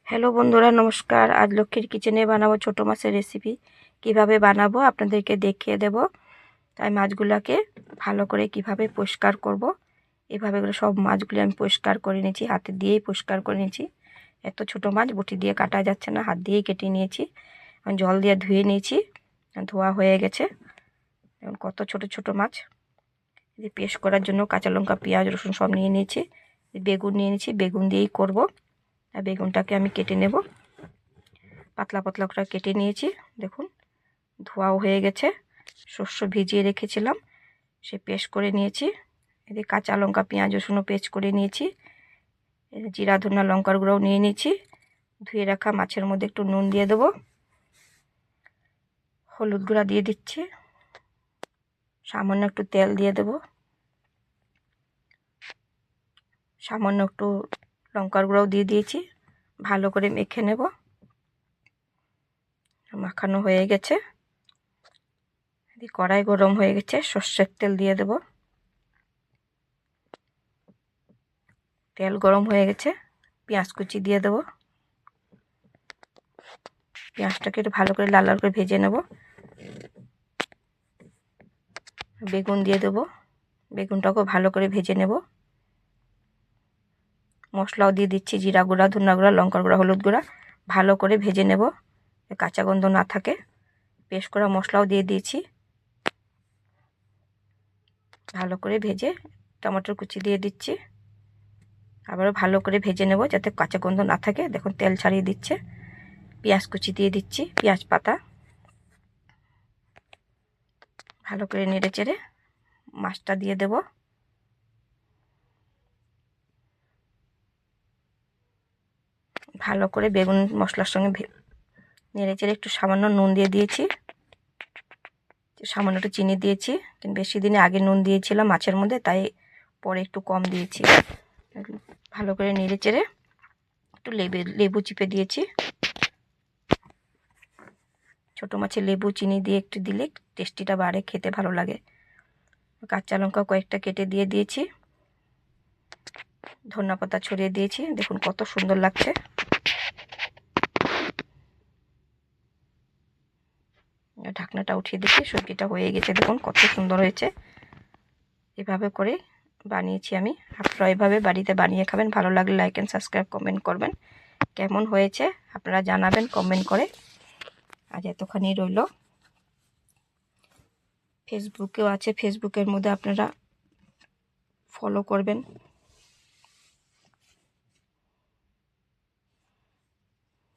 Hello বন্ধুরা, নমস্কার। আজ লক্ষ্মীর কিচেনে বানাবো ছোটো মাছের রেসিপি। কিভাবে বানাবো আপনাদেরকে দেখিয়ে দেব। তাই মাছগুলোকে ভালো করে কিভাবে পরিষ্কার করব, এভাবে করে সব মাছগুলি আমি পরিষ্কার করে নিয়েছি, হাতে দিয়েই পরিষ্কার করে নিয়েছি। এত ছোটো মাছ বটি দিয়ে কাটা যাচ্ছে না, হাত দিয়েই কেটে নিয়েছি। জল দিয়ে ধুয়ে নিয়েছি, ধোয়া হয়ে গেছে। এখন কত ছোট ছোট মাছ। পেস্ট করার জন্য কাঁচা লঙ্কা, পেঁয়াজ, রসুন সব নিয়ে নিয়েছি। বেগুন নিয়ে নিয়েছি, বেগুন দিয়েই করব। আর বেগুনটাকে আমি কেটে নেব, পাতলা পাতলা করে কেটে নিয়েছি। দেখুন ধোয়াও হয়ে গেছে। শস্য ভিজিয়ে রেখেছিলাম, সে পেস্ট করে নিয়েছি। এদিকে কাঁচা লঙ্কা, পেঁয়াজ, রসুনও পেস্ট করে নিয়েছি। জিরা, ধনিয়া, লঙ্কার গুঁড়োও নিয়ে নিয়েছি। ধুয়ে রাখা মাছের মধ্যে একটু নুন দিয়ে দেবো, হলুদ গুঁড়া দিয়ে দিচ্ছি, সামান্য একটু তেল দিয়ে দেবো, সামান্য একটু লঙ্কার গুঁড়াও দিয়ে দিয়েছি। ভালো করে মেখে নেব। মাখানো হয়ে গেছে। কড়াই গরম হয়ে গেছে, সর্ষের তেল দিয়ে দেব। তেল গরম হয়ে গেছে, পেঁয়াজ কুচি দিয়ে দেব। পেঁয়াজটাকে একটু ভালো করে লাল লাল করে ভেজে নেব। বেগুন দিয়ে দেবো, বেগুনটাকেও ভালো করে ভেজে নেব। মশলাও দিয়ে দিচ্ছি, জিরা গুঁড়া, ধনিয়া গুঁড়া, লঙ্কার গুঁড়া, হলুদ গুঁড়া। ভালো করে ভেজে নেব, কাঁচা গন্ধ না থাকে। পেস্ট করা মশলাও দিয়ে দিয়েছি। ভালো করে ভেজে টমেটোর কুচি দিয়ে দিচ্ছি। আবারও ভালো করে ভেজে নেব যাতে কাঁচা গন্ধ না থাকে। দেখুন তেল ছাড়িয়ে দিচ্ছে। পেঁয়াজ কুচি দিয়ে দিচ্ছি, পেঁয়াজ পাতা। ভালো করে নেড়ে চেড়ে মাছটা দিয়ে দেব। ভালো করে বেগুন মশলার সঙ্গে নেড়ে চেড়ে একটু সামান্য নুন দিয়ে দিয়েছি, সামান্য একটু চিনি দিয়েছি। কিন্তু বেশি দিনে আগে নুন দিয়েছিলাম মাছের মধ্যে, তাই পরে একটু কম দিয়েছি। ভালো করে নেড়ে চেড়ে একটু লেবু চিপে দিয়েছি। ছোটো মাছে লেবু চিনি দিয়ে একটু দিলে টেস্টিটা বাড়ে, খেতে ভালো লাগে। কাঁচা লঙ্কা কয়েকটা কেটে দিয়ে দিয়েছি, ধনিয়া পাতা ছড়িয়ে দিয়েছি। দেখুন কত সুন্দর লাগছে। ঢাকনাটা উঠিয়ে দিচ্ছি, সবজিটা হয়ে গেছে। দেখুন কত সুন্দর হয়েছে। এভাবে করে বানিয়েছি আমি। আপনারা এভাবে বাড়িতে বানিয়ে খাবেন। ভালো লাগলে লাইক অ্যান্ড সাবস্ক্রাইব, কমেন্ট করবেন। কেমন হয়েছে আপনারা জানাবেন কমেন্ট করে। আজ এতখানি রইল। ফেসবুকেও আছে, ফেসবুকের মধ্যে আপনারা ফলো করবেন।